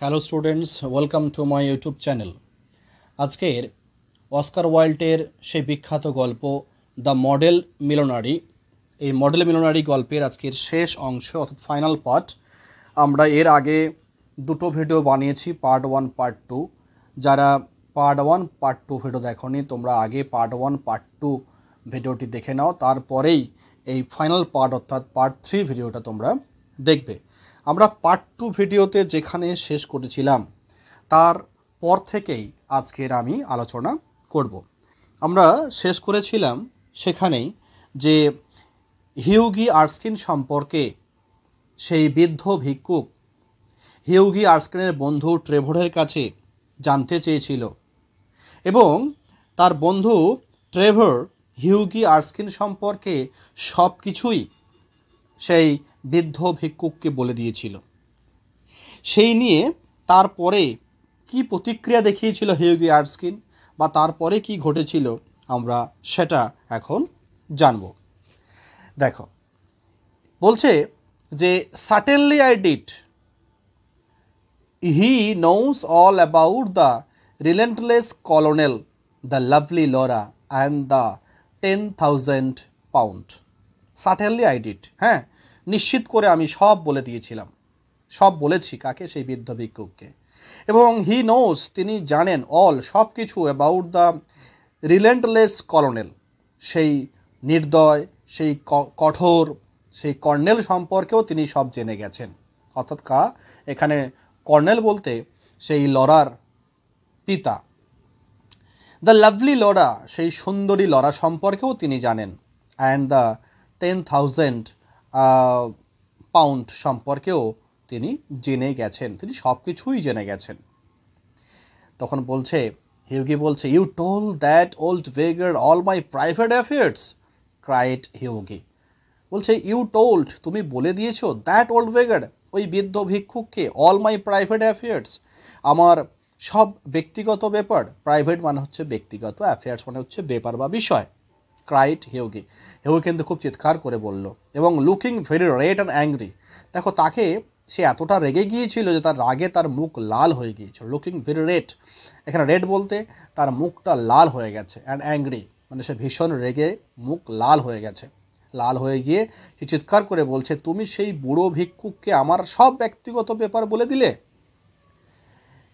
Hello students, welcome to my YouTube channel. আজকের Oscar ওয়াইল্ডের সেই বিখ্যাত গল্প দ্য মডেল মিলনারি, এই মডেল মিলনারি গল্পের আজকের শেষ অংশ অর্থাৎ ফাইনাল পার্ট। আমরা এর আগে দুটো ভিডিও বানিয়েছি, পার্ট 1 পার্ট 2। যারা পার্ট 1 পার্ট 2 ভিডিও দেখোনি তোমরা আগে পার্ট 1 পার্ট 2 ভিডিওটি দেখে নাও, তারপরেই এই ফাইনাল পার্ট অর্থাৎ পার্ট 3 ভিডিওটা তোমরা দেখবে। আমরা পার্ট 2 ভিডিওতে যেখানে শেষ করেছিলাম তার পর থেকেই আজকের আমি আলোচনা করব। আমরা শেষ করেছিলাম সেখানেই যে হিউগি আর্স্কিন সম্পর্কে সেই বৃদ্ধ ভিক্ষুক হিউগি আর্স্কিনের বন্ধু ট্রেভরের কাছে জানতে চেয়েছিল এবং তার বন্ধু ট্রেভর হিউগি আর্স্কিন সম্পর্কে সব কিছুই সেই বৃদ্ধ ভিক্ষুককে বলে দিয়েছিল। সেই নিয়ে তারপরে কি প্রতিক্রিয়া দেখিয়েছিল হিউগি আর্স্কিন বা তারপরে কি ঘটেছিল আমরা সেটা এখন জানব। দেখো, বলছে যে certainly I did, he knows all about the relentless colonel, the lovely Laura and the 10,000 pound. Certainly I did, হ্যাঁ নিশ্চিত করে আমি সব বলে দিয়েছিলাম, সব বলেছি কাকে? সেই বৃদ্ধ ভিক্ষুককে। এবং হি নোস, তিনি জানেন, অল সব কিছু, অ্যাবাউট দ্য রিলেন্টলেস কলোনেল, সেই নির্দয়, সেই কঠোর, সেই কর্নেল সম্পর্কেও তিনি সব জেনে গেছেন। অর্থাৎ এখানে কর্নেল বলতে সেই লরার পিতা। দ্য লাভলি লরা, সেই সুন্দরী লরা সম্পর্কেও তিনি জানেন। অ্যান্ড দ্য 10,000 পাউন্ড সম্পর্কেও তিনি জেনে গেছেন, তিনি সব কিছুই জেনে গেছেন। তখন বলছে, হিউগি বলছে, you told that old beggar all my private affairs, cried Hughie. বলছে ইউ টোল্ড, তুমি বলে দিয়েছো, দ্যাট ওল্ড বেগার, ওই বৃদ্ধ ভিক্ষুককে, অল মাই প্রাইভেট অ্যাফেয়ার্স, আমার সব ব্যক্তিগত ব্যাপার। প্রাইভেট মানে হচ্ছে ব্যক্তিগত, অ্যাফেয়ার্স মানে হচ্ছে ব্যাপার বা বিষয়। ক্রাইড হিউগি, হিউগি কিন্তু খুব চিৎকার করে বলল। এবং looking very red and angry, দেখো তাকে, সে এতটা রেগে গিয়েছিল যে তার রাগে তার মুখ লাল হয়ে গিয়েছিল। লুকিং ভেরি রেড, এখানে রেড বলতে তার মুখটা লাল হয়ে গেছে। অ্যান্ড অ্যাংরি মানে সে ভীষণ রেগে মুখ লাল হয়ে গেছে। লাল হয়ে গিয়ে সে চিৎকার করে বলছে, তুমি সেই বুড়ো ভিক্ষুককে আমার সব ব্যক্তিগত ব্যাপার বলে দিলে।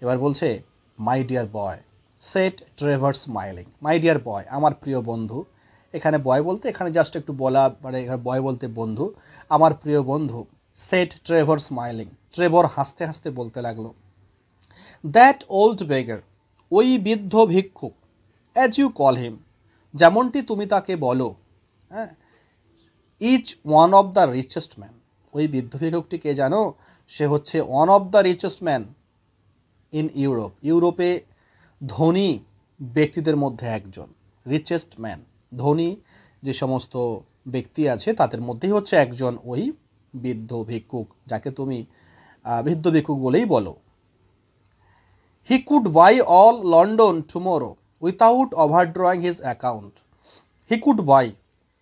এবার বলছে, my dear boy, said Trevor smiling. My dear boy, আমার প্রিয় বন্ধু। এখানে বয় বলতে এখানে জাস্ট একটু বলা, মানে এখানে বয় বলতে বন্ধু, আমার প্রিয় বন্ধু। সেট ট্রেভর স্মাইলিং, ট্রেভর হাসতে হাসতে বলতে লাগলো, দ্যাট ওল্ড বেগার, ওই বৃদ্ধ ভিক্ষুক, অ্যাজ ইউ কল হিম, যেমনটি তুমি তাকে বলো, হ্যাঁ, each one of the richest man, ওই বৃদ্ধ ভিক্ষুকটি কে জানো? সে হচ্ছে one of the richest man in Europe, ইউরোপে ধনী ব্যক্তিদের মধ্যে একজন। রিচেস্ট ম্যান, ধনী যে সমস্ত ব্যক্তি আছে তাদের মধ্যেই হচ্ছে একজন ওই বৃদ্ধ ভিক্ষুক, যাকে তুমি বৃদ্ধ ভিক্ষুক বলেই বলো। He could buy all London tomorrow without overdrawing his account. He could buy,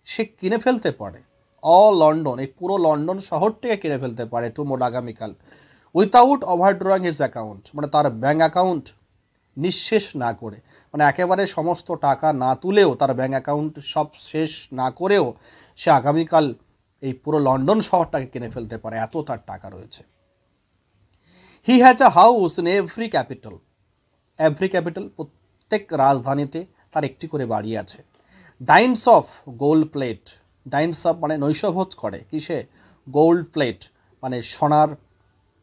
সে কিনে ফেলতে পারে, অল লন্ডন, এই পুরো লন্ডন শহরটিকে কিনে ফেলতে পারে টুমোরো, আগামীকাল, উইথাউট ওভারড্রয়িং হিজ অ্যাকাউন্ট, মানে তার ব্যাঙ্ক অ্যাকাউন্ট নিঃশেষ না করে, মানে একেবারে সমস্ত টাকা না তুলেও, তার ব্যাঙ্ক অ্যাকাউন্ট সব শেষ না করেও সে আগামীকাল এই পুরো লন্ডন শহরটাকে কিনে ফেলতে পারে, এত তার টাকা রয়েছে। He has a house in every capital, every capital, প্রত্যেক রাজধানীতে তার একটি করে বাড়ি আছে। ডাইনস অফ গোল্ড প্লেট, ডাইনস অফ মানে নৈশভোজ করে, কিসে? গোল্ড প্লেট মানে সোনার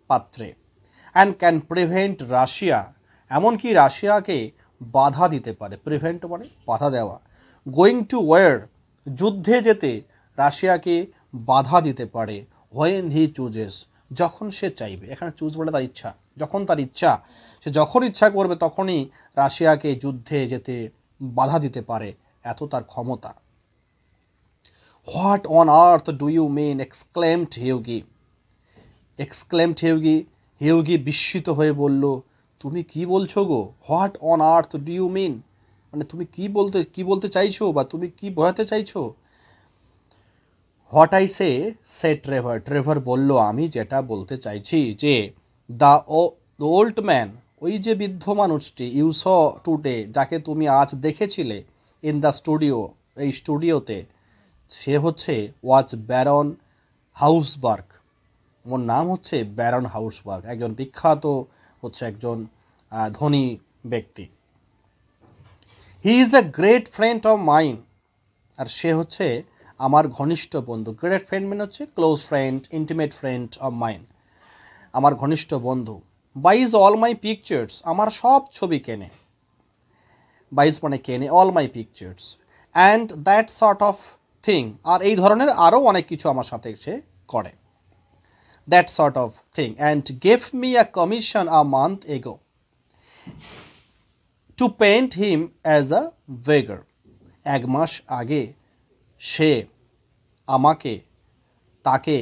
পাত্রে। অ্যান্ড ক্যান প্রিভেন্ট রাশিয়া, এমনকি রাশিয়াকে বাধা দিতে পারে। প্রিভেন্ট মানে বাধা দেওয়া। গোয়িং টু ওয়ার, যুদ্ধে যেতে রাশিয়াকে বাধা দিতে পারে। হোয়েন হি চুজেস, যখন সে চাইবে। এখানে চুজ বলে তার ইচ্ছা, যখন তার ইচ্ছা, সে যখন ইচ্ছা করবে তখনই রাশিয়াকে যুদ্ধে যেতে বাধা দিতে পারে, এত তার ক্ষমতা। What on earth do you mean, exclaimed Hughie, exclaimed Hughie, Hughie বিস্মিত হয়ে বলল, তুমি কি বলছো গো? What on earth do you mean, মানে তুমি কি বলতে চাইছো বা তুমি কি বোঝাতে চাইছো? What I say Trevor, Trevor বলল, আমি যেটা বলতে চাইছি যে দ্য দ্য ওল্ড ম্যান, ওই যে বৃদ্ধ মানুষটি, ইউ স টুডে, যাকে তুমি আজ দেখেছিলে, ইন দ্য স্টুডিও, এই স্টুডিওতে, সে হচ্ছে ওয়াজ ব্যারন হাউসবার্গ। ওর নাম হচ্ছে ব্যারন হাউসবার্গ, একজন বিখ্যাত হচ্ছে একজন ধনী ব্যক্তি। He is a great friend of mine, আর সে হচ্ছে আমার ঘনিষ্ঠ বন্ধু। গ্রেট ফ্রেন্ড মানে হচ্ছে close friend, intimate friend of mine, আমার ঘনিষ্ঠ বন্ধু। বাইজ অল মাই পিকচার্স, আমার সব ছবি কেনে, বাইজ মানে কেনে, all my pictures, and that sort of thing, আর এই ধরনের আরও অনেক কিছু আমার সাথে সে করে, that sort of thing, and gave me a commission a month ago to paint him as a beggar, এক মাস আগে সে আমাকে তাকে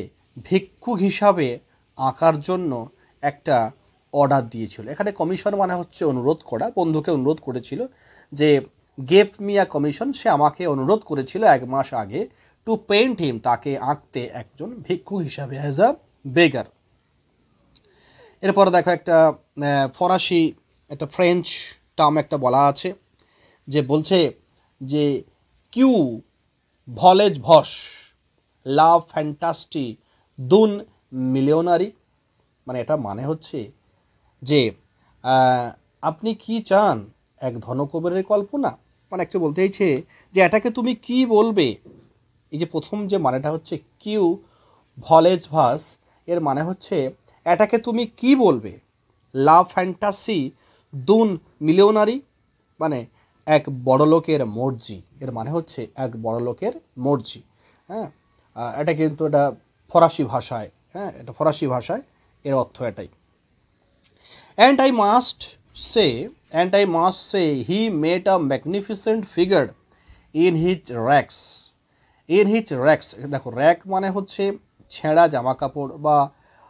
ভিক্ষুক হিসাবে আঁকার জন্য একটা অর্ডার দিয়েছিল। এখানে কমিশন মানে হচ্ছে অনুরোধ করা, বন্ধুকে অনুরোধ করেছিল যে গেভ মি আ কমিশন, সে আমাকে অনুরোধ করেছিল এক মাস আগে, টু পেইন্ট হিম, তাকে আঁকতে একজন ভিক্ষুক হিসাবে, অ্যাজ আ বেগার। এরপর দেখো একটা ফরাসি, একটা ফ্রেঞ্চ টার্ম একটা বলা আছে, যে বলছে যে কিউ ভলেজ ভস লাভ ফ্যান্টাস্টি দুন মিলিয়নারি, মানে এটা মানে হচ্ছে যে আপনি কি চান, এক ধনকুবেরের কল্পনা, মানে একটু বলতে চাইছে যে এটাকে তুমি কি বলবে। এই যে প্রথম যে মানেটা হচ্ছে কিউ ভলেজ ভাস, এর মানে হচ্ছে এটাকে তুমি কি বলবে। লাভ ফ্যান্টাসি দুন মিলিয়নারি, মানে এক বড়লোকের মর্জি, এর মানে হচ্ছে এক বড়লোকের মর্জি। হ্যাঁ, এটা কিন্তু এটা ফরাসি ভাষায়, হ্যাঁ এটা ফরাসি ভাষায় এর অর্থ এটাই। And I must say he made a magnificent figure in his rags. দেখো র্যাক মানে হচ্ছে ছেঁড়া জামা কাপড় বা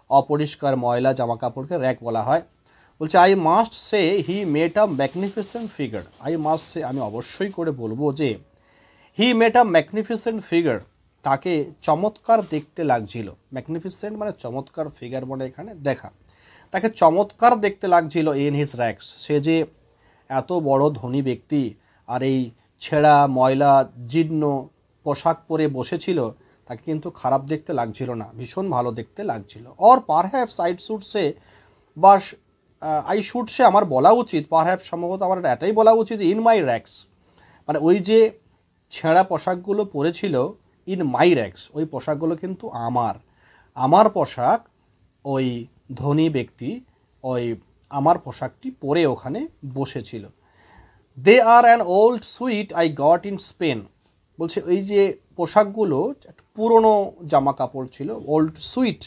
অপরিষ্কার ময়লা জামা কাপড়কে র্যাক বলা হয়। বলছে I must say he made a magnificent figure, I must সে, আমি অবশ্যই করে বলবো যে হি মেড আ ম্যাগনিফিসেন্ট ফিগার, তাকে চমৎকার দেখতে লাগছিল। ম্যাগনিফিসেন্ট মানে চমৎকার, ফিগার মানে এখানে দেখা, তাকে চমৎকার দেখতে লাগছিল ইন হিজ র্যাক্স, সে যে এত বড় ধনী ব্যক্তি আর এই ছেঁড়া ময়লা জীর্ণ পোশাক পরে বসেছিল, তাকে কিন্তু খারাপ দেখতে লাগছিল না, ভীষণ ভালো দেখতে লাগছিল। Or perhaps I should say, আমার বলা উচিত, পারহ্যাপস সম্ভবত আমার এটাই বলা উচিত, ইন মাই র্যাক্স, মানে ওই যে ছেঁড়া পোশাকগুলো পরেছিল, ইন মাই র্যাক্স, ওই পোশাকগুলো কিন্তু আমার পোশাক, ওই ধনী ব্যক্তি ওই আমার পোশাকটি পরে ওখানে বসেছিল। They are an old suit I got in Spain, বলছে এই যে পোশাকগুলো পুরনো জামা কাপড় ছিল, ওল্ড সুইট,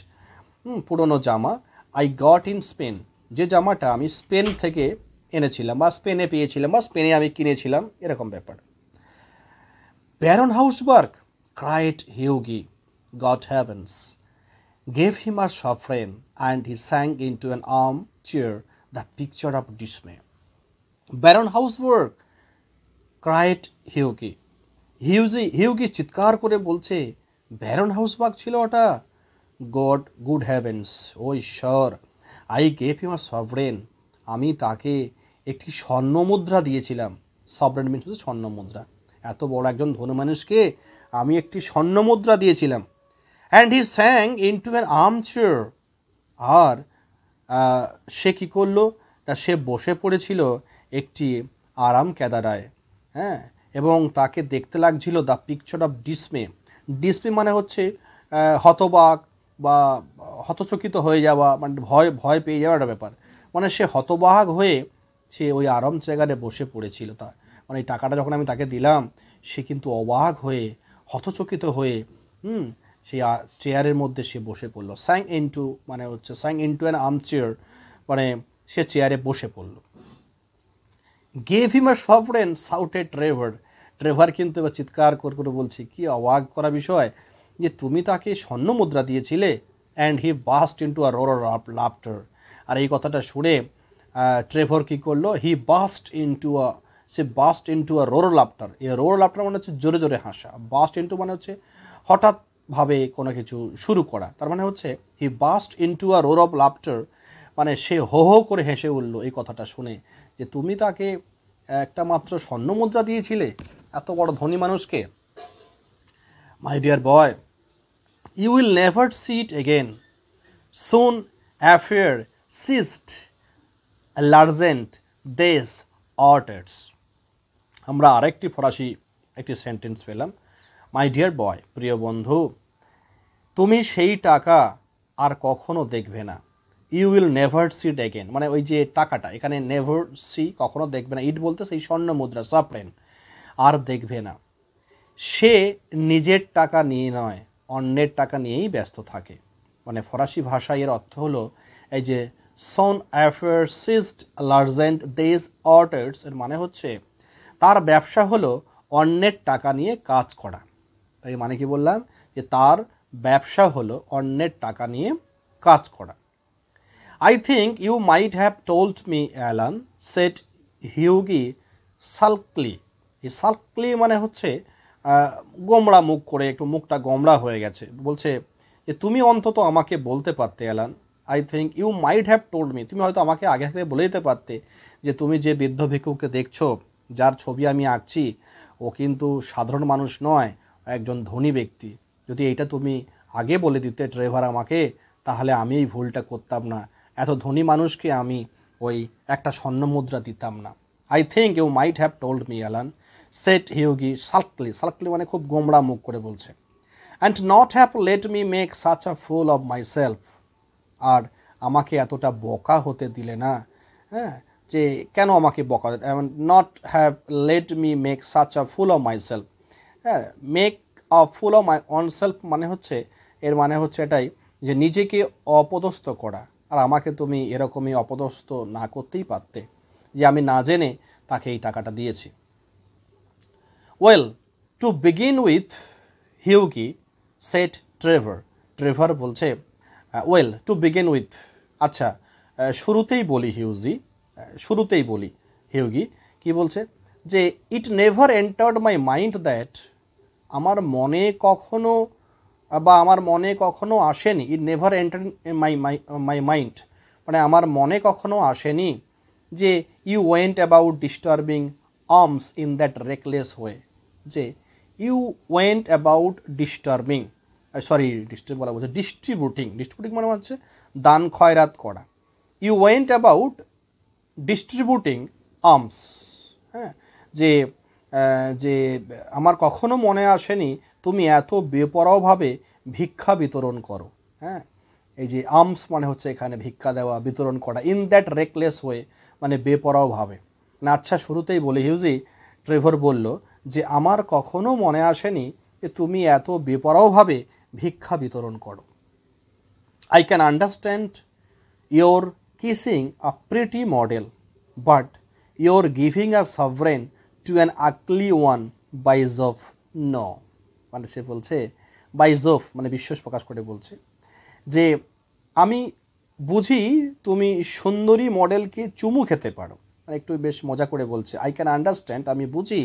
পুরনো জামা, আই গট ইন স্পেন, যে জামাটা আমি স্পেন থেকে এনেছিলাম বা স্পেনে পেয়েছিলাম বা স্পেনে আমি কিনেছিলাম, এরকম ব্যাপার। Baron Hausberg, cried Hughie, good heavens, gave him a sovereign, and he sank into an armchair, the picture of dismay. Baron Hausberg, cried Hughie, Hughie চিৎকার করে বলছে, ব্যারন হাউসবার্গ ছিল ওটা। গুড হেভেন্স, ও ঈশ্বর, I gave him a sovereign, আমি তাকে একটি স্বর্ণ মুদ্রা দিয়েছিলাম। সভরেন মিনস হচ্ছে স্বর্ণ মুদ্রা, এত বড় একজন ধনী মানুষকে আমি একটি স্বর্ণ মুদ্রা দিয়েছিলাম। And he sank into an armchair, আর সে কী করলো না, সে বসে পড়েছিল একটি আরাম কেদারায়, হ্যাঁ, এবং তাকে দেখতে লাগছিল দ্য পিকচার অফ ডিসমে। ডিসমে মানে হচ্ছে হতবাক বা হতচকিত হয়ে যাওয়া, মানে ভয় পেয়ে যাওয়ার একটা ব্যাপার, মানে সে হতবাক হয়ে সে ওই আরাম জায়গায় বসে পড়েছিল। তা মানে এই টাকাটা যখন আমি তাকে দিলাম, সে কিন্তু অবাক হয়ে হতচকিত হয়ে সেই চেয়ারের মধ্যে সে বসে পড়লো। স্যাং ইনটু মানে হচ্ছে স্যাং ইনটু অ্যান আর্মচেয়ার, মানে সে চেয়ারে বসে পড়লো। গেভ হিম আ সভরেন, শাউটেড ট্রেভার কিন্তু এবার চিৎকার করে বলছে, কি অবাক করা বিষয় যে তুমি তাকে স্বর্ণ মুদ্রা দিয়েছিলে। And he burst into a roar of laughter, আর এই কথাটা শুনে ট্রেভর কী করলো, সে burst into a roar laughter. এই রোর লাফটার মানে হচ্ছে জোরে জোরে হাসা, বাস্ট ইনটু মানে হচ্ছে হঠাৎভাবে কোনো কিছু শুরু করা, তার মানে হচ্ছে he burst into a roar of laughter, মানে সে হো হো করে হেসে উঠল এই কথাটা শুনে, যে তুমি তাকে একটা মাত্র স্বর্ণ মুদ্রা দিয়েছিলে এত বড় ধনী মানুষকে। My dear boy, you will never see it again. Soon affair সিস্ট লার্জেন্ট দেশ অর্টার্স। আমরা আরেকটি ফরাসি একটি সেন্টেন্স পেলাম। মাই ডিয়ার বয়, প্রিয় বন্ধু, তুমি সেই টাকা আর কখনো দেখবে না। You will never see it again, মানে ওই যে টাকাটা, এখানে নেভার সি কখনো দেখবে না, ইট বলতে সেই স্বর্ণ মুদ্রা সাপ্রেন, আর দেখবে না। সে নিজের টাকা নিয়ে নয়, অন্যের টাকা নিয়েই ব্যস্ত থাকে। মানে ফরাসি ভাষায় এর অর্থ হলো এই যে সন অ্যাফেয়ার সিস্ট লার্জেন্ট দেস অর্টার্স, এর মানে হচ্ছে তার ব্যবসা হলো অন্যের টাকা নিয়ে কাজ করা। তাই মানে কি বললাম, যে তার ব্যবসা হলো অন্যের টাকা নিয়ে কাজ করা। I think you might have told me Alan, said Hughie sulkily. এই সাল্কলি মানে হচ্ছে গোমড়া মুখ করে, একটু মুখটা গোমড়া হয়ে গেছে। বলছে যে তুমি অন্তত আমাকে বলতে পারতে Alan. I think you might have told me, তুমি হয়তো আমাকে আগে থেকে বলে দিতে পারতে যে তুমি যে বৃদ্ধ ভিক্ষুককে দেখছো, যার ছবি আমি আঁকছি, ও কিন্তু সাধারণ মানুষ নয়, একজন ধনী ব্যক্তি। যদি এইটা তুমি আগে বলে দিতে ড্রাইভার আমাকে, তাহলে আমি এই ভুলটা করতাম না, এত ধনী মানুষকে আমি ওই একটা স্বর্ণ মুদ্রা দিতাম না। I think you might have told me Alan, said Hughie sulkily. Sulkily মানে খুব গোমড়া মুখ করে বলছে। And not have let me make such a fool of myself, আর আমাকে এতটা বোকা হতে দিলে না। হ্যাঁ, যে কেন আমাকে বকা, not have let me make such a fool of myself. হ্যাঁ, make a fool of my own self মানে হচ্ছে, এর মানে হচ্ছে এটাই যে নিজেকে অপদস্থ করা। আর আমাকে তুমি এরকমই অপদস্থ না করতেই পারতে, যে আমি না জেনে তাকে এই টাকাটা দিয়েছি। Well, to begin with Hughie set Trevor. Trevor বলছে ওয়েল টু বিগিন উইথ, আচ্ছা শুরুতেই বলি হিউজি, শুরুতেই বলি হিউগি কি বলছে, যে it never entered my mind that, আমার মনে কখনো আসেনি। It never enter my mind, মানে আমার মনে কখনো আসেনি যে you went about disturbing alms in that reckless way. যে you went about disturbing, disturb বলা বলছে ডিস্ট্রিবিউটিং মানে হচ্ছে দান খয়রাত করা। You went about distributing alms, হ্যাঁ, যে যে আমার কখনো মনে আসেনি তুমি এত বেপরোয়াভাবে ভিক্ষা বিতরণ করো। হ্যাঁ, এই যে আর্মস মানে হচ্ছে এখানে ভিক্ষা দেওয়া, বিতরণ করা। ইন দ্যাট রেকলেস ওয়ে মানে বেপরোয়াভাবে। না, আচ্ছা শুরুতেই বলি হিউজি, ট্রেভর বলল যে আমার কখনো মনে আসেনি যে তুমি এত বেপরোয়াভাবে ভিক্ষা বিতরণ করো। I can understand your kissing a pretty model, but your giving a sovereign to an ugly one by Jove no. মানে সে বলছে বাই জোফ মানে বিশ্বাস প্রকাশ করে বলছে যে আমি বুঝি তুমি সুন্দরী মডেলকে চুমু খেতে পারো। মানে একটু বেশ মজা করে বলছে, আই ক্যান আন্ডারস্ট্যান্ড, আমি বুঝি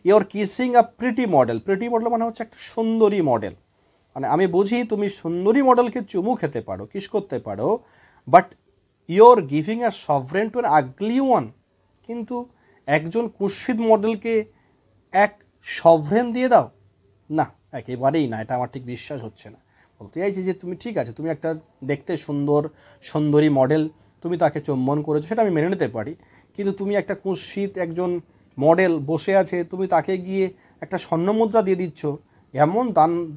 your kissing a pretty model. Pretty model মানে হচ্ছে একটা সুন্দরী মডেল, মানে আমি বুঝি তুমি সুন্দরী মডেলকে চুমু খেতে পারো, কিস করতে পারো, but your giving a sovereign to an ugly one, কিন্তু একজন কুৎসিত মডেলকে এক সভরেন দিয়ে দাও না, একেবারেই না, এটা আমার ঠিক বিশ্বাস হচ্ছে না। বলতে চাইছি যে তুমি ঠিক আছে, তুমি একটা দেখতে সুন্দরী মডেল, তুমি তাকে চুম্বন করেছো, সেটা আমি মেনে নিতে পারি, কিন্তু তুমি একটা কুৎসিত একজন মডেল বসে আছে, তুমি তাকে গিয়ে একটা স্বর্ণমুদ্রা দিয়ে দিচ্ছ, এমন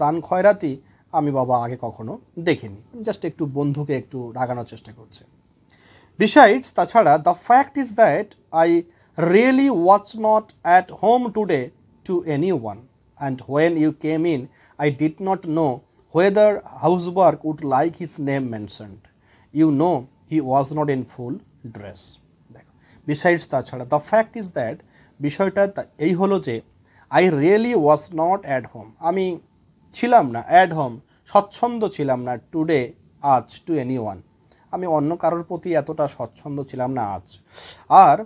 দান খয়রাতি আমি বাবা আগে কখনো দেখিনি। জাস্ট একটু বন্ধুকে একটু রাগানোর চেষ্টা করছে। বিসাইডস, তাছাড়া the fact is that I really was not at home today to any one, and when you came in I did not know whether Hausberg would like his name mentioned. You know he was not in full dress. দেখো, besides তাছাড়া, the fact is that, বিষয়টা এই হলো যে I really was not at home, আমি ছিলাম না at home, স্বচ্ছন্দ ছিলাম না, টুডে আজ, টু এনি ওয়ান, আমি অন্য কারোর প্রতি এতটা স্বচ্ছন্দ ছিলাম না আজ। আর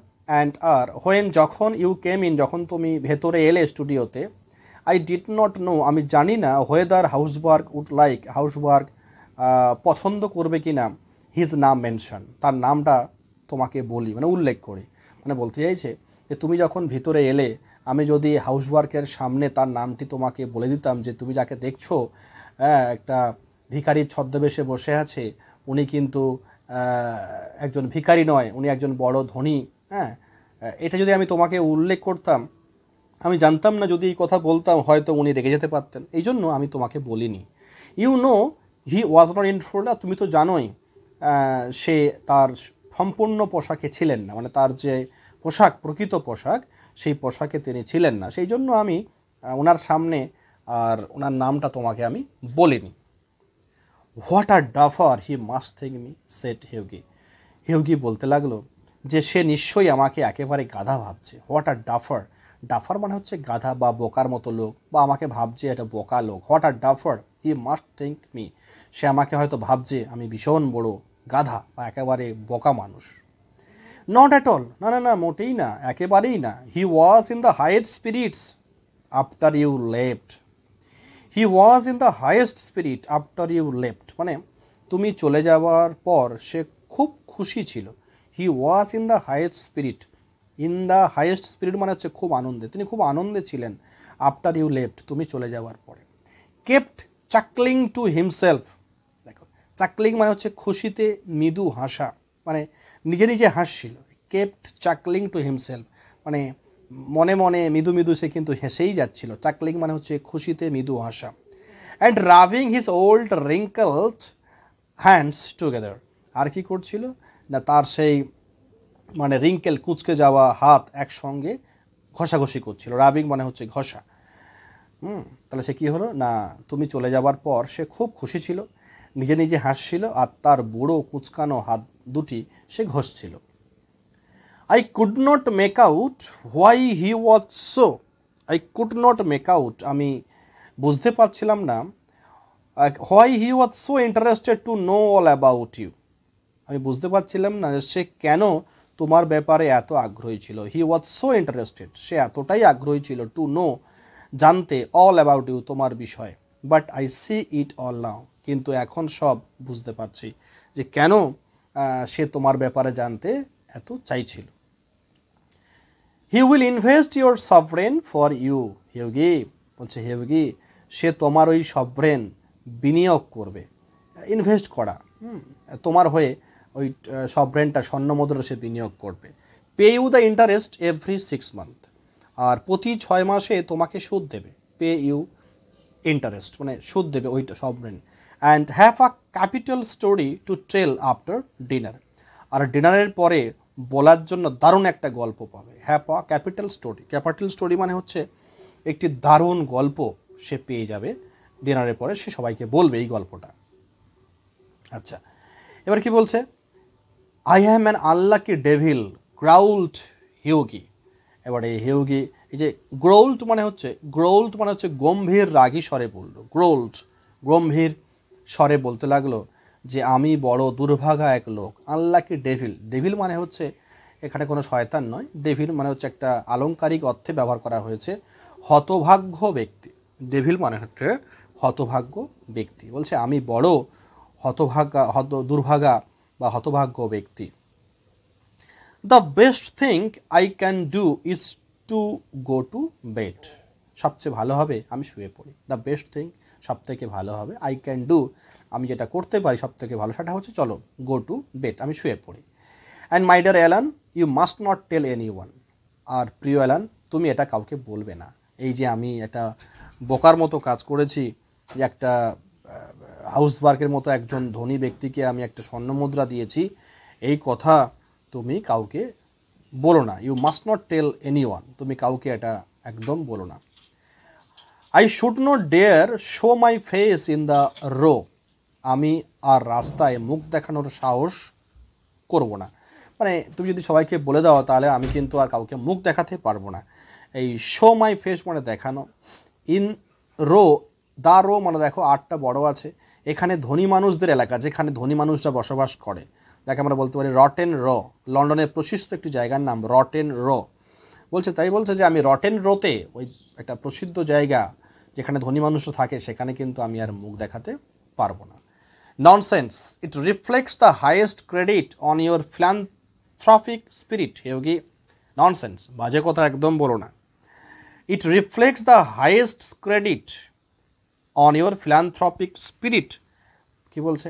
হোয়েন যখন ইউ কেম ইন, যখন তুমি ভেতরে এলে স্টুডিওতে, আই ডিড নট নো, আমি জানি না, হোয়েদার হাউসবার্গ উড লাইক, হাউসবার্গ পছন্দ করবে কি না, হিজ নাম মেনশন, তার নামটা তোমাকে বলি, মানে উল্লেখ করি। মানে বলতে চাইছে যে তুমি যখন ভিতরে এলে, আমি যদি হাউসওয়ার্কের সামনে তার নামটি তোমাকে বলে দিতাম যে তুমি যাকে দেখছো একটা ভিখারির ছদ্মবেশে বসে আছে, উনি কিন্তু একজন ভিখারি নয়, উনি একজন বড় ধনী। হ্যাঁ, এটা যদি আমি তোমাকে উল্লেখ করতাম, আমি জানতাম না, যদি এই কথা বলতাম হয়তো উনি রেগে যেতে পারতেন, এই জন্য আমি তোমাকে বলিনি। You know he was not in full, তুমি তো জানোই সে তার সম্পূর্ণ পোশাকে ছিলেন না, মানে তার যে পোশাক, প্রকৃত পোশাক, সেই পোশাকে তিনি ছিলেন না, সেই জন্য আমি ওনার সামনে আর ওনার নামটা তোমাকে আমি বলিনি। What a duffer he must think me, set Hughie. Hughie বলতে লাগলো যে সে নিশ্চয়ই আমাকে একেবারে গাধা ভাবছে। হোয়াট আর ডাফার, ডাফার মানে হচ্ছে গাধা বা বোকার মতো লোক, বা আমাকে ভাবছে এটা বোকা লোক। What a duffer he must think me, সে আমাকে হয়তো ভাবছে আমি ভীষণ বড় গাধা বা একেবারে বোকা মানুষ। নট অ্যাট অল, না না না, মোটেই না, একেবারেই না। He was in the highest spirits after you left. He was in the highest spirit after you left, মানে তুমি চলে যাওয়ার পর সে খুব খুশি ছিল। He was in the highest spirit, in the highest spirit মানে হচ্ছে খুব আনন্দে, তিনি খুব আনন্দে ছিলেন আফটার ইউ লেফট, তুমি চলে যাওয়ার পরে। কেপ্ট চাকলিং টু হিমসেলফ, দেখো চাকলিং মানে হচ্ছে খুশিতে মৃদু হাসা, মানে নিজে নিজে হাসছিল। কেপ্ট চাকলিং টু হিমসেলফ মানে মনে মনে মৃদু মৃদু সে কিন্তু হেসেই যাচ্ছিল। চাকলিং মানে হচ্ছে খুশিতে মৃদু হাসা। And rubbing his old wrinkled hands together, আর কি করছিল না, তার সেই মানে রিঙ্কেল কুঁচকে যাওয়া হাত একসঙ্গে ঘষাঘষি করছিল। রাভিং মানে হচ্ছে ঘষা। তাহলে সে কী হলো না, তুমি চলে যাবার পর সে খুব খুশি ছিল, নিজে নিজে হাসছিল, আর তার বুড়ো কুঁচকানো হাত দুটি সে ঘষছিল। I could not make out why he was so. I could not make out, আমি বুঝতে পারছিলাম না why he was so interested to know all about you. আমি বুঝতে পারছিলাম না সে কেন তোমার ব্যাপারে এত আগ্রহী ছিল। হি ওয়াজ সো ইন্টারেস্টেড, সে এতটাই আগ্রহী ছিল, টু নো জানতে, অল অ্যাবাউট ইউ তোমার বিষয়। But I see it all now, কিন্তু এখন সব বুঝতে পারছি যে কেন সে তোমার ব্যাপারে জানতে এত চাইছিল। He will invest your sovereign for you, Hughie বলছে, হিউগি সে তোমার ওই সভরেন বিনিয়োগ করবে, ইনভেস্ট করা, তোমার হয়ে ওই সভরেনটা স্বর্ণমুদ্রা সে বিনিয়োগ করবে। Pay you the interest every 6 month, আর প্রতি 6 মাসে তোমাকে সুদ দেবে। পে ইউ ইন্টারেস্ট মানে সুদ দেবে ওইটা sovereign. And have a capital story to tell after dinner, আর ডিনারের পরে বলার জন্য দারুণ একটা গল্প পাবে। Have a capital story, capital story মানে হচ্ছে একটি দারুণ গল্প সে পেয়ে যাবে ডিনারের পরে, সে সবাইকে বলবে এই গল্পটা। আচ্ছা, এবার কি বলছে, I am an unlucky devil ground Hughie. এবারে হিউগি এই যে গ্রোল্ড মানে হচ্ছে গম্ভীর রাগী স্বরে বলল। গ্রোল্ড গম্ভীর স্বরে বলতে লাগলো যে আমি বড় দুর্ভাগা এক লোক। আনলাকি ডেভিল, ডেভিল মানে হচ্ছে এখানে কোনো শয়তান নয়, ডেভিল মানে হচ্ছে একটা আলংকারিক অর্থে ব্যবহার করা হয়েছে, হতভাগ্য ব্যক্তি। ডেভিল মানে হচ্ছে হতভাগ্য ব্যক্তি, বলছে আমি বড় দুর্ভাগা বা হতভাগ্য ব্যক্তি। The best thing I can do is to go to bed, সবচেয়ে ভালো হবে আমি শুয়ে পড়ি। দ্য বেস্ট থিং সব থেকে ভালো হবে, আই ক্যান ডু আমি যেটা করতে পারি সব থেকে ভালো, সেটা হচ্ছে চলো গো টু বেড, আমি শুয়ে পড়ি। And my dear Alan you must not tell any one, আর প্রিয় অ্যালান তুমি এটা কাউকে বলবে না। এই যে আমি একটা বোকার মতো কাজ করেছি, যে একটা হাউসওয়ার্কের মতো একজন ধনী ব্যক্তিকে আমি একটা স্বর্ণমুদ্রা দিয়েছি, এই কথা তুমি কাউকে বলো না। You must not tell any one, তুমি কাউকে এটা একদম বলো না। I should not dare show my face in the row, আমি আর রাস্তায় মুখ দেখানোর সাহস করব না। মানে তুমি যদি সবাইকে বলে দাও তাহলে আমি কিন্তু আর কাউকে মুখ দেখাতে পারবো না। এই শো মাই ফেস মানে দেখানো, ইন রো, দা রো মানে দেখো 8টা বড় আছে, এখানে ধনী মানুষদের এলাকা, যেখানে ধনী মানুষরা বসবাস করে, যাকে আমরা বলতে পারি রটেন র, লন্ডনের প্রশস্ত একটি জায়গার নাম রটেন র। বলছে তাই বলছে যে আমি রটেন রোতে, ওই একটা প্রসিদ্ধ জায়গা যেখানে ধনী মানুষও থাকে, সেখানে কিন্তু আমি আর মুখ দেখাতে পারবো না। Nonsense, it reflects the highest credit on your philanthropic spirit. Hughie, nonsense, বাজে কথা একদম বলো না। It reflects the highest credit on your philanthropic spirit. কি বলছে?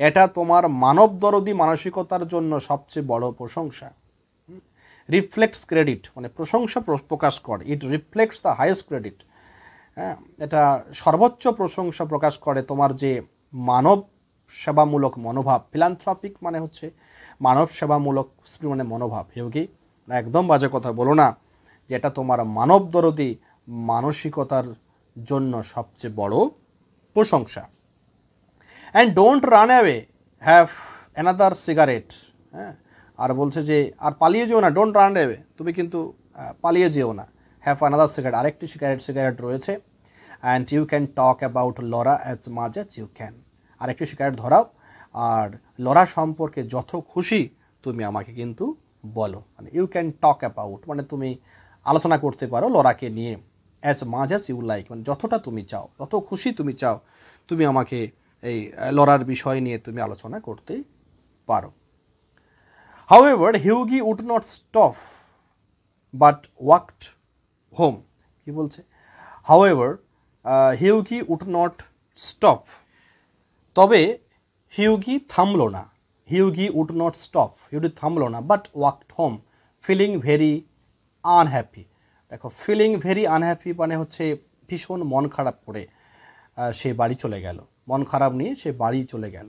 এটা তোমার মানবদরদী মানসিকতার জন্য সবচেয়ে বড় প্রশংসা। রিফ্লেক্টস ক্রেডিট মানে প্রশংসা প্রকাশ করে। ইট রিফ্লেক্টস দ্য হাইয়েস্ট ক্রেডিট, হ্যাঁ, এটা সর্বোচ্চ প্রশংসা প্রকাশ করে তোমার যে মানব সেবামূলক মনোভাব। ফিলান্থ্রপিক মানে হচ্ছে মানব সেবামূলক মানে মনোভাব। হেউগি, একদম বাজে কথা বলো না, যেটা তোমার মানবদরদী মানসিকতার জন্য সবচেয়ে বড় প্রশংসা। And don't run away, have another cigarette. হ্যাঁ, আর বলছে যে আর পালিয়ে যেও না, ডোন্ট রান অ্যাওয়ে, তুমি কিন্তু পালিয়ে যেও না। হ্যাভ অ্যানাদার সিগারেট, আরেকটি সিগারেট রয়েছে। And you can talk about Laura as much as you can, আরেকটি সিগারেট ধরাও, আর লরা সম্পর্কে যত খুশি তুমি আমাকে কিন্তু বলো। মানে ইউ ক্যান টক অ্যাবাউট মানে তুমি আলোচনা করতে পারো লরাকে নিয়ে। As much as you like মানে যতটা তুমি চাও, যত খুশি তুমি চাও, তুমি আমাকে এই লরার বিষয় নিয়ে তুমি আলোচনা করতে পারো। However Hughie would not stop but walked home. কি বলছে? However Hughie would not stop, তবে হিউগি থামল না। Hughie would not stop, Hughie থামল না, but walked home feeling very unhappy. দেখো, ফিলিং ভেরি আনহ্যাপি মানে হচ্ছে ভীষণ মন খারাপ করে সে বাড়ি চলে গেল, মন খারাপ নিয়ে সে বাড়ি চলে গেল।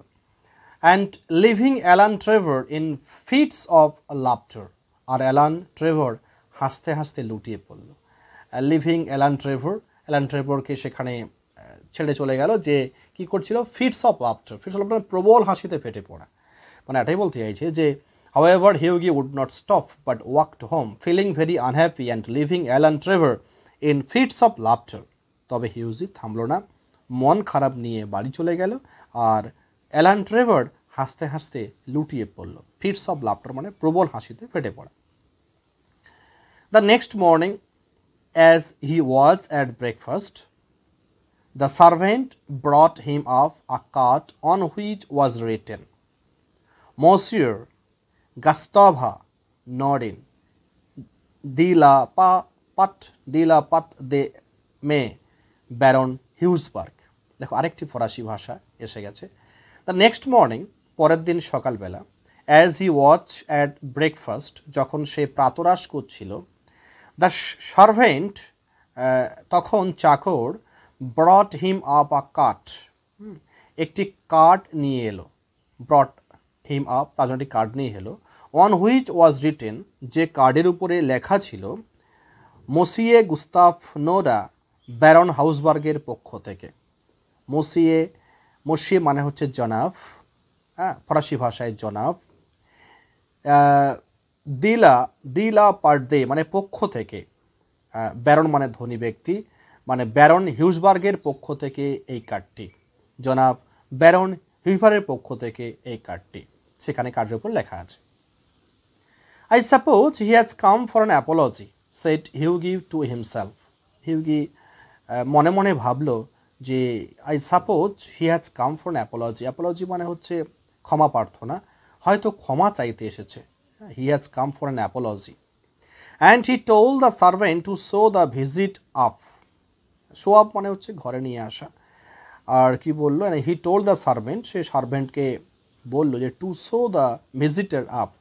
And leaving Alan Trevor in fits of laughter, আর অ্যালান ট্রেভর হাসতে হাসতে লুটিয়ে পড়ল। লিভিং অ্যালান ট্রেভরকে সেখানে ছেড়ে চলে গেল, যে কি করছিল? Fits of laughter, fits of laughter প্রবল হাসিতে ফেটে পড়া। মানে এটাই বলতে চাইছে যে however Hughie would not stop but walked home feeling very unhappy and leaving Alan Trevor in fits of laughter। তবে হিউজি থামল না, মন খারাপ নিয়ে বাড়ি চলে গেল, আর অ্যালান ট্রেভার হাসতে হাসতে লুটিয়ে পড়ল। ফিটস অফ লাফটার মানে প্রবল হাসিতে ফেটে পড়া। The next morning as he was at breakfast, the servant brought him up a card on which was written, Monsieur Gustave Nordin de la Pat de May, Baron Hughesburg। দেখো, আরেকটি ফরাসি ভাষা এসে গেছে। দ্য নেক্সট মর্নিং, পরের দিন সকালবেলা, as he watch at breakfast, যখন সে প্রাতরাশ করছিল, দ্য সার্ভেন্ট, তখন চাকর, ব্রট হিম আপ আ কার্ট, একটি কার্ড নিয়ে এলো। ব্রট হিম আপ, তার জন্য একটি কার্ড নিয়ে এলো। অন হুইচ ওয়াজ রিটেন, যে কার্ডের উপরে লেখা ছিল, মসিয়ে গুস্তাফ নোডা, ব্যারন হাউসবার্গের পক্ষ থেকে। মসিয়ে মানে হচ্ছে জনাব, হ্যাঁ, ফরাসি ভাষায় জনাব। দিলা পার্দে মানে পক্ষ থেকে, ব্যারন মানে ধনী ব্যক্তি, মানে ব্যারন হিউসবার্গের পক্ষ থেকে এই কার্ডটি, জনাব ব্যারন হিউসবার্গের পক্ষ থেকে এই কার্ডটি, সেখানে কার্ডের উপর লেখা আছে। I suppose he has come for an apology, said Hughie to himself. Hughie মনে মনে ভাবলো যে I suppose he has come for an apology. Apology মানে হচ্ছে ক্ষমা প্রার্থনা, হয়তো ক্ষমা চাইতে এসেছে। He has come for an apology. And he told the servant to show the visit up. Show up মানে হচ্ছে ঘরে নিয়ে আসা। আর কি বললো? He told the servant, সে সার্ভেন্টকে বললো যে to show the visitor up.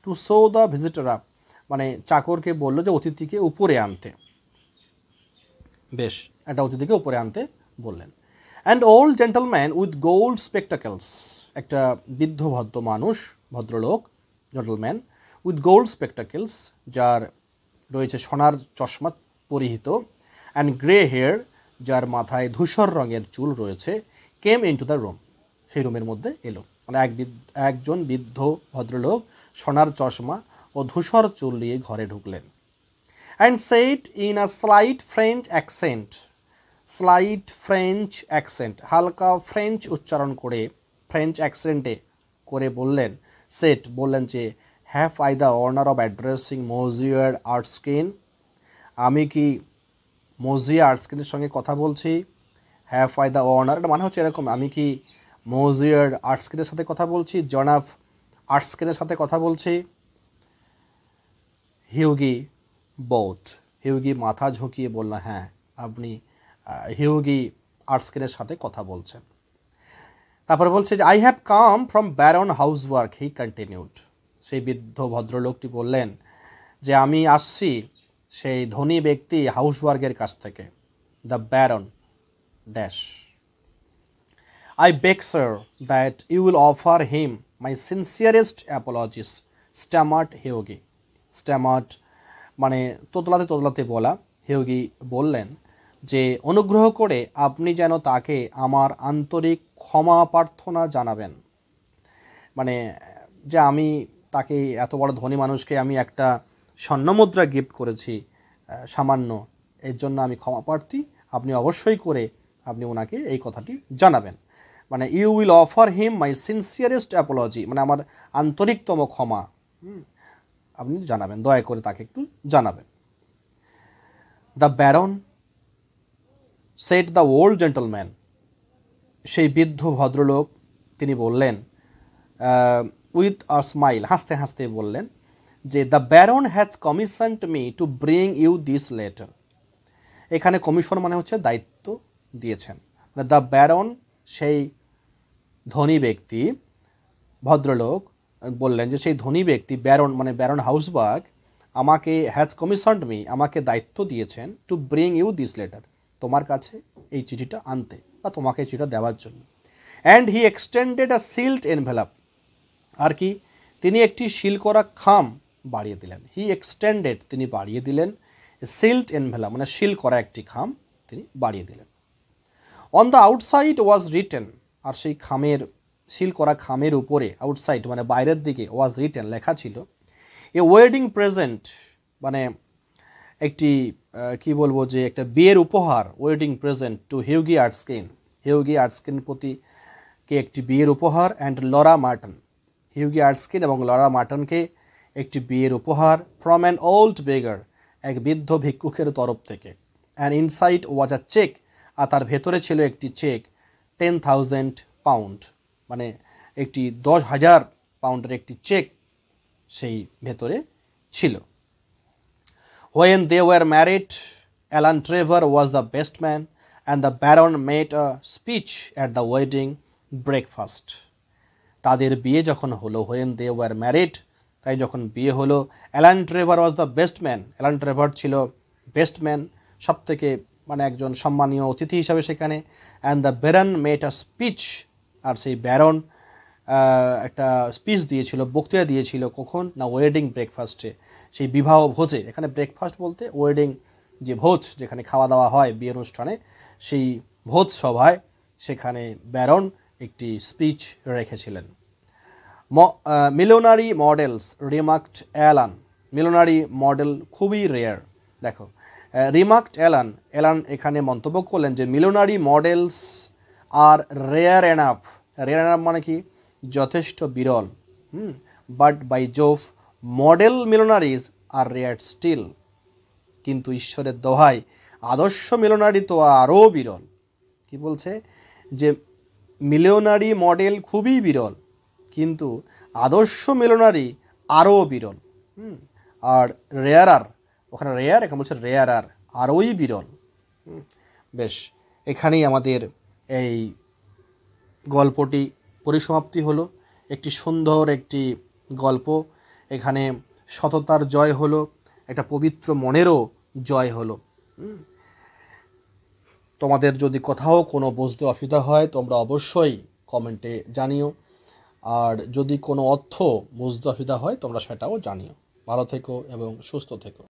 To show the visitor up মানে চাকরকে বললো যে অতিথিকে উপরে আনতে। বেশ, একটা অতিথিকে উপরে আনতে বললেন। And old gentleman with gold spectacles, একটা বৃদ্ধ ভদ্রলোক, জেন্টলম্যান উইথ গোল্ড স্পেকটাকেলস, যার রয়েছে সোনার চশমা পরিহিত, অ্যান্ড গ্রে হেয়ার, যার মাথায় ধূসর রঙের চুল রয়েছে, came in to the room, সেই রুমের মধ্যে এলো। মানে একজন বৃদ্ধ ভদ্রলোক সোনার চশমা ও ধূসর চুল নিয়ে ঘরে ঢুকলেন। And said in a slight French accent, হালকা ফ্রেঞ্চ উচ্চারণ করে, ফ্রেঞ্চ অ্যাকসেন্টে করে বললেন, বললেন যে, have I the honour of addressing Monsieur Erskine, আমি কি মজিয়া আর্টস্কিনের সঙ্গে কথা বলছি? হ্যাভ আই দ্য অনার, এটা মানে হচ্ছে এরকম, আমি কি মোজিয়ার আর্টস্কিনের সাথে কথা বলছি, জন অফ আর্টস্কিনের সাথে কথা বলছি। হিউগি বোথ, হিউগি মাথা ঝুঁকিয়ে বলল হ্যাঁ আপনি হিউগি আর্টস্কিনের সাথে কথা বলছেন। তারপরে বলছে যে I have come from Baron Hausberg, he continued. সেই বৃদ্ধ ভদ্রলোকটি বললেন যে আমি আসছি সেই ধনী ব্যক্তি হাউসওয়ার্কের কাছ থেকে। The Baron dash I beg, sir, that you will offer him my sincerest apologies, stammered Hyugi. Stammered মানে তোতলাতে তোতলাতে বলা। হিউগি বললেন যে অনুগ্রহ করে আপনি যেন তাকে আমার আন্তরিক ক্ষমা প্রার্থনা জানাবেন। মানে যে আমি তাকে, এত বড় ধনী মানুষকে আমি একটা স্বর্ণমুদ্রা গিফট করেছি সামান্য, এর জন্য আমি ক্ষমা প্রার্থী, আপনি অবশ্যই করে আপনি ওনাকে এই কথাটি জানাবেন। মানে you will offer him my sincerest apology, মানে আমার আন্তরিকতম ক্ষমা আপনি জানাবেন, দয়া করে তাকে একটু জানাবেন। The Baron said the old gentleman, সেই বৃদ্ধ ভদ্রলোক তিনি বললেন উইথ আ স্মাইল, হাসতে হাসতে বললেন যে the baron has commissioned me to bring you this letter. এখানে কমিশন মানে হচ্ছে দায়িত্ব দিয়েছেন। মানে দ্য ব্যারন সেই ধনী ব্যক্তি, ভদ্রলোক বললেন যে সেই ধনী ব্যক্তি ব্যারন মানে ব্যারন হাউসবার্গ আমাকে হ্যাজ কমিশনড মি, আমাকে দায়িত্ব দিয়েছেন to bring you this letter, তোমার কাছে এই চিঠিটা আনতে বা তোমাকে চিঠিটা দেওয়ার জন্য। And he extended a sealed envelope, আর কি তিনি একটি সিল করা খাম বাড়িয়ে দিলেন। হি এক্সটেন্ডেড তিনি বাড়িয়ে দিলেন, সিল্ড এনভেলপ মানে সিল করা একটি খাম তিনি বাড়িয়ে দিলেন। On the outside was written, আর সেই খামের সিল করা খামের উপরে আউটসাইড মানে বাইরের দিকে ওয়াজ রিটেন লেখা ছিল এ ওয়েডিং প্রেজেন্ট, মানে একটি কি বলবো যে একটা বিয়ের উপহার, wedding present to Hughie Erskine, Hughie Erskine প্রতি কে একটি বিয়ের উপহার, and Laura Merton, Hughie Erskine এবং লরা মার্টনকে একটি বিয়ের উপহার, ফ্রম অ্যান ওল্ড বেগার, এক বৃদ্ধ ভিক্ষুকের তরফ থেকে। And inside was a cheque, আর তার ভেতরে ছিল একটি চেক 10,000 পাউন্ড, মানে একটি 10,000 পাউন্ডের একটি চেক সেই ভেতরে ছিল। When they were married, Alan Trevor was the best man, and the Baron made a speech at the wedding breakfast. তাদের বিয়ে যখন হলো, when they were married, তাই যখন বিয়ে হলো, Alan Trevor was the best man, Alan Trevor ছিল best man, সব থেকে মানে একজন সম্মানীয় অতিথি হিসাবে সেখানে। And the baron made a speech, আর সেই ব্যারন একটা স্পিচ দিয়েছিল, বক্তৃতা দিয়েছিল, কখন না ওয়েডিং ব্রেকফাস্টে, সেই বিবাহ ভোজে। এখানে ব্রেকফাস্ট বলতে ওয়েডিং যে ভোজ, যেখানে খাওয়া দাওয়া হয় বিয়ের অনুষ্ঠানে, সেই ভোজ সভায় সেখানে ব্যারন একটি স্পিচ রেখেছিলেন। Millionaire models remarked Alan, millionaire model খুবই রেয়ার। দেখো রিমার্কড অ্যালান, অ্যালান এখানে মন্তব্য করলেন যে millionaire models are rare enough, rare enough মানে কি যথেষ্ট বিরল, but by Jove model millionaires are rare still, কিন্তু ঈশ্বরের দোহাই আদর্শ মিলিয়নারি তো আরও বিরল। কি বলছে যে মিলিয়নারি মডেল খুবই বিরল, কিন্তু আদর্শ মিলিয়নারি আরও বিরল। আর রেয়ারার, ওখানে রেয়ার, এখানে বলছে রেয়ারার, আরোই বিরল। বেশ, এখানেই আমাদের এই গল্পটি পরিসমাপ্তি হলো। একটি সুন্দর একটি গল্প, এখানে সততার জয় হলো, একটা পবিত্র মনেরও জয় হলো। তোমাদের যদি কোথাও কোনো বুঝতে অসুবিধা হয় তোমরা অবশ্যই কমেন্টে জানিও, আর যদি কোনো অর্থ বুঝতে অসুবিধা হয় তোমরা সেটাও জানিও। ভালো থেকো এবং সুস্থ থেকো।